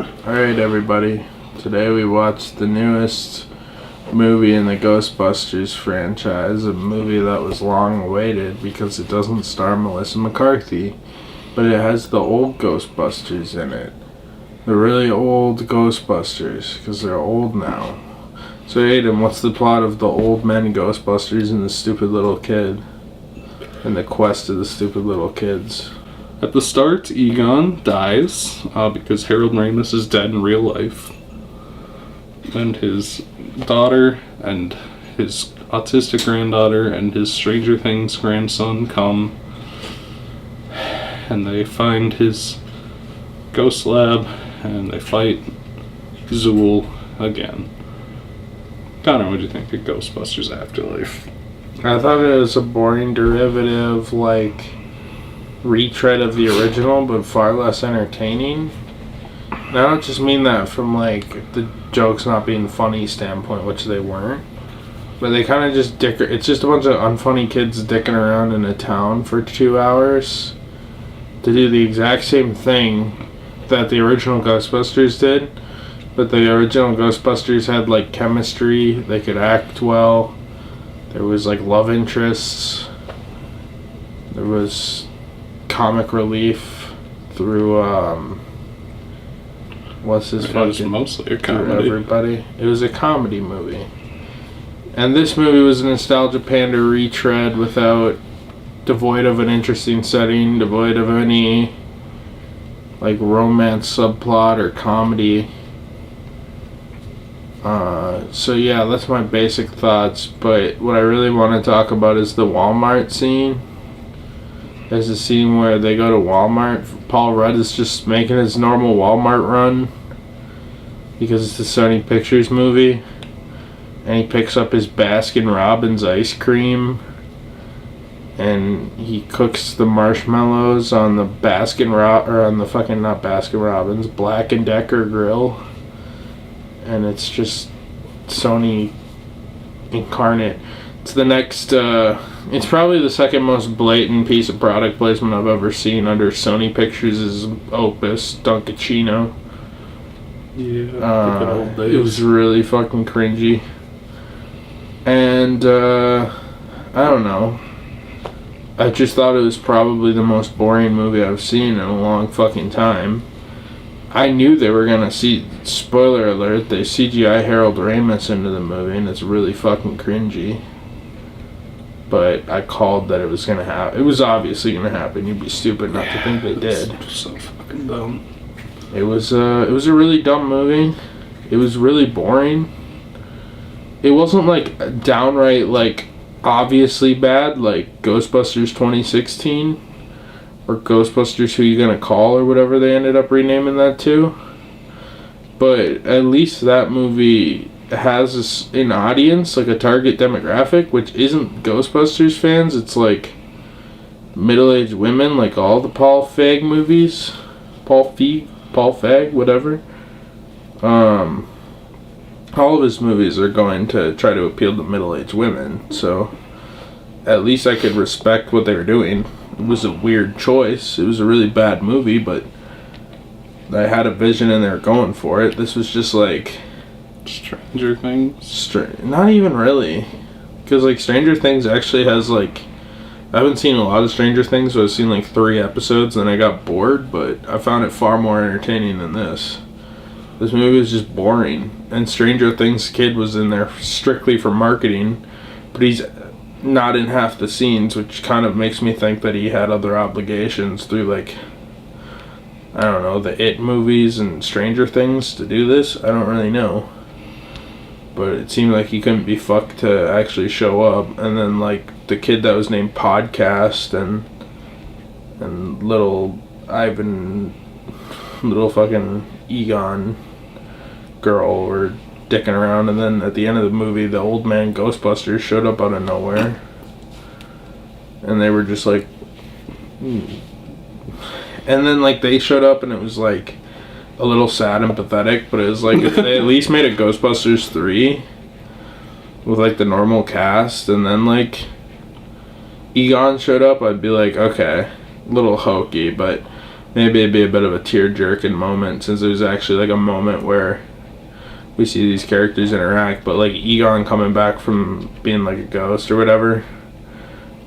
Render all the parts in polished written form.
Alright, everybody. Today we watched the newest movie in the Ghostbusters franchise, a movie that was long awaited because it doesn't star Melissa McCarthy, but it has the old Ghostbusters in it. The really old Ghostbusters, because they're old now. So Aiden, what's the plot of the old men Ghostbusters and the stupid little kid? And the quest of the stupid little kids? At the start, Egon dies because Harold Ramis is dead in real life. And his daughter and his autistic granddaughter and his Stranger Things grandson come. And they find his ghost lab and they fight Zool again. Connor, what'd you think of Ghostbusters Afterlife? I thought it was a boring derivative, retread of the original, but far less entertaining. And I don't just mean that from the jokes not being funny standpoint, which they weren't, but they kind of just it's just a bunch of unfunny kids dicking around in a town for 2 hours to do the exact same thing that the original Ghostbusters did, but the original Ghostbusters had chemistry, they could act well, there was love interests, there was comic relief through what's his fucking, it was mostly a comedy. Everybody. It was a comedy movie. And this movie was a nostalgia pander retread devoid of an interesting setting, devoid of any romance subplot or comedy. So yeah, that's my basic thoughts, but what I really want to talk about is the Walmart scene. There's a scene where they go to Walmart. Paul Rudd is just making his normal Walmart run because it's a Sony Pictures movie, and he picks up his Baskin Robbins ice cream and he cooks the marshmallows on the Black & Decker grill, and it's just Sony incarnate. It's the next it's probably the second most blatant piece of product placement I've ever seen under Sony Pictures' opus, Dunkview. Yeah, old days. It was really fucking cringy. And, I don't know. I just thought it was probably the most boring movie I've seen in a long fucking time. I knew they were gonna spoiler alert, they CGI Harold Ramis into the movie, and it's really fucking cringy. But I called that it was gonna happen. It was obviously gonna happen. You'd be stupid not to think they did. So fucking dumb. It was a really dumb movie. It was really boring. It wasn't downright obviously bad like Ghostbusters 2016 or Ghostbusters Who You Gonna Call or whatever they ended up renaming that to. But at least that movie has an audience, a target demographic, which isn't Ghostbusters fans. It's middle-aged women, all the Paul Feig movies. Paul Feig, whatever. All of his movies are going to try to appeal to middle-aged women, so at least I could respect what they were doing. It was a weird choice. It was a really bad movie, but they had a vision and they were going for it. This was just Stranger Things? Not even really. Because, Stranger Things actually has, I haven't seen a lot of Stranger Things, so I've seen, 3 episodes, and I got bored, but I found it far more entertaining than this. This movie was just boring. And Stranger Things kid was in there strictly for marketing, but he's not in half the scenes, which kind of makes me think that he had other obligations through, I don't know, the It movies and Stranger Things to do this. I don't really know. But it seemed like he couldn't be fucked to actually show up. And then the kid that was named Podcast and little Ivan, little fucking Egon girl were dicking around. And then at the end of the movie, the old man Ghostbusters showed up out of nowhere, and they were just and then they showed up and it was a little sad and pathetic, but it was if they at least made a Ghostbusters 3 with the normal cast, and then Egon showed up, I'd be okay, a little hokey, but maybe it'd be a bit of a tear-jerking moment, since there's actually like a moment where we see these characters interact, but like Egon coming back from being like a ghost or whatever,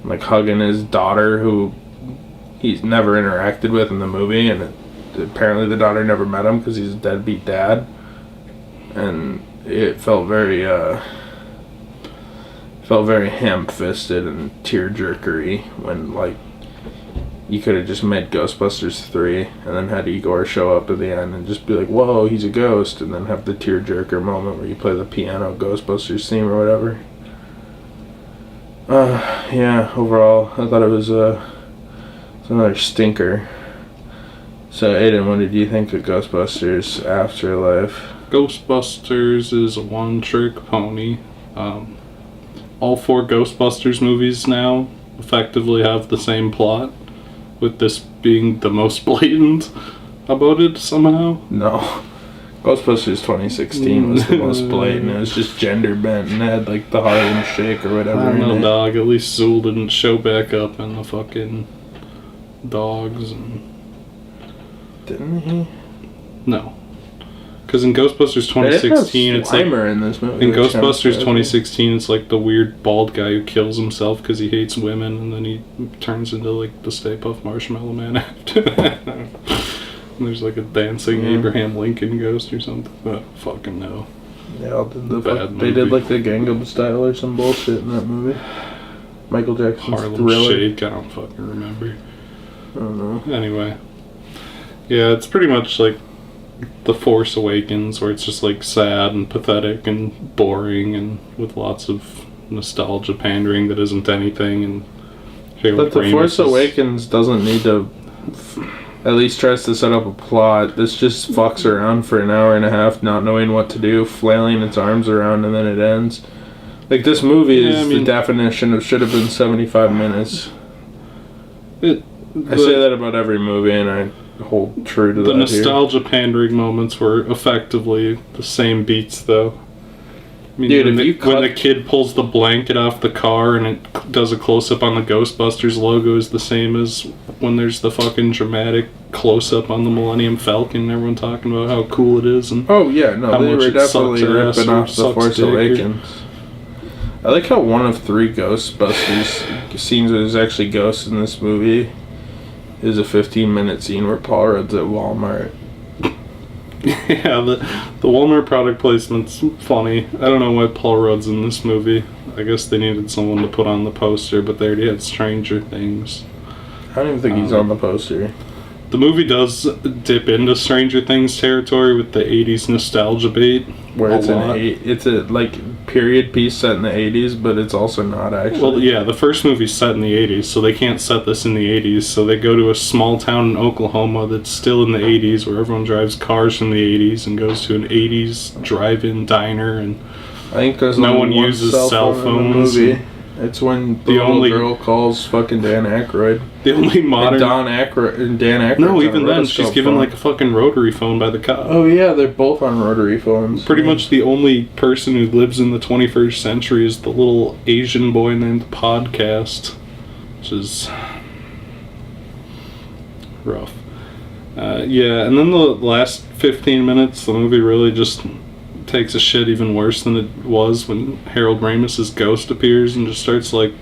like hugging his daughter who he's never interacted with in the movie, and apparently the daughter never met him because he's a deadbeat dad, and it felt very ham-fisted and tear-jerkery when like you could have just made Ghostbusters 3 and then had Igor show up at the end and just be like, whoa, he's a ghost, and then have the tear-jerker moment where you play the piano Ghostbusters theme or whatever. Yeah, overall, I thought it was another stinker. So, Aiden, what did you think of Ghostbusters Afterlife? Ghostbusters is a one-trick pony. All 4 Ghostbusters movies now effectively have the same plot, with this being the most blatant about it somehow. No. Ghostbusters 2016 was the most blatant. It was just gender bent and had like the Harlem Shake or whatever. I don't know, dog. At least Zool didn't show back up in the fucking dogs. Didn't he? No. Because in Ghostbusters 2016, it's like in this movie. In Ghostbusters 2016, it's like the weird bald guy who kills himself because he hates women, and then he turns into like the Stay Puft Marshmallow Man after that. And there's like a dancing Abraham Lincoln ghost or something. I fucking no. They all did they did like the Gangnam Style or some bullshit in that movie. Michael Jackson's Harlem Thriller. Shake. I don't fucking remember. I don't know. Anyway, yeah, it's pretty much like The Force Awakens, where it's just like sad and pathetic and boring and with lots of nostalgia pandering that isn't anything. And but The Force Awakens doesn't need to at least tries to set up a plot. This just fucks around for an hour and a half not knowing what to do, flailing its arms around, and then it ends. Like, this movie is the definition of should have been 75 minutes. I say that about every movie, and I hold true to that. The nostalgia pandering moments were effectively the same beats, though. I mean, dude, when the kid pulls the blanket off the car and it does a close-up on the Ghostbusters logo is the same as when there's the fucking dramatic close-up on the Millennium Falcon and everyone talking about how cool it is. And they were definitely ripping off The Force Awakens. I like how one of 3 Ghostbusters scenes where there's actually ghosts in this movie is a 15-minute scene where Paul Rudd's at Walmart. Yeah, the Walmart product placement's funny. I don't know why Paul Rudd's in this movie. I guess they needed someone to put on the poster, but they already had Stranger Things. I don't even think he's on the poster. The movie does dip into Stranger Things territory with the 80s nostalgia bait. Where it's a like period piece set in the 80s, but it's also not actually. Well, yeah, the first movie's set in the 80s, so they can't set this in the 80s, so they go to a small town in Oklahoma that's still in the 80s, where everyone drives cars from the 80s and goes to an 80s drive-in diner, and I think there's no one uses cell phones. It's when the little girl calls fucking Dan Aykroyd. The only modern... And Dan Aykroyd. No, even then, she's given like a fucking rotary phone by the cop. Oh yeah, they're both on rotary phones. Pretty much the only person who lives in the 21st century is the little Asian boy named Podcast, which is rough. Yeah, and then the last 15 minutes, the movie really just takes a shit even worse than it was when Harold Ramis's ghost appears and just starts like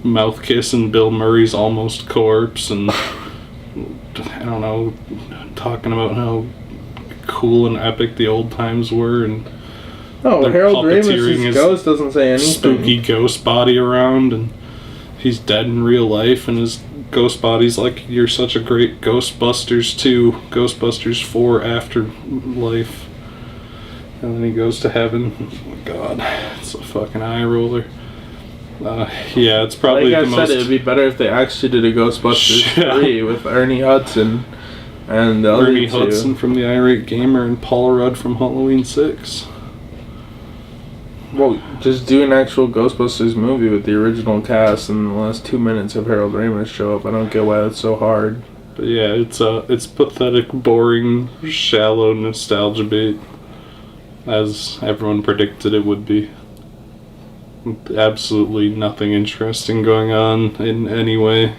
mouth kissing Bill Murray's almost corpse, and I don't know, talking about how cool and epic the old times were, and Harold Ramis's ghost doesn't say anything. Spooky ghost body around, and he's dead in real life, and his ghost body's like, you're such a great Ghostbusters 2, Ghostbusters 4 Afterlife. And then he goes to heaven. Oh my god, it's a fucking eye roller. Yeah, it's probably like the most... it would be better if they actually did a Ghostbusters 3 with Ernie Hudson and the Ernie Hudson from the Irate Gamer and Paul Rudd from Halloween 6. Well, just do an actual Ghostbusters movie with the original cast, and in the last 2 minutes have Harold Ramis show up. I don't get why that's so hard. But yeah, it's pathetic, boring, shallow nostalgia bait, as everyone predicted it would be. Absolutely nothing interesting going on in any way.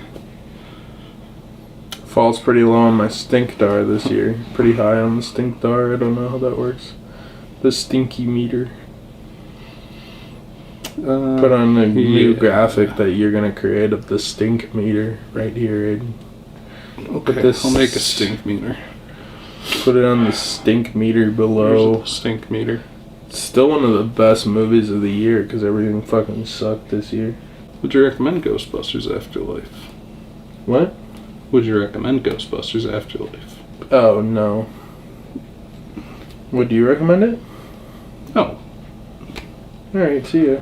Falls pretty low on my stink dar this year. Pretty high on the stink dar. I don't know how that works. The stinky meter. Put on the new graphic that you're gonna create of the stink meter right here, Aiden. Okay, I'll make a stink meter. Put it on the stink meter below. There's a stink meter. It's still one of the best movies of the year because everything fucking sucked this year. Would you recommend Ghostbusters Afterlife? What? Would you recommend Ghostbusters Afterlife? Oh, no. Would you recommend it? No. Alright, see ya.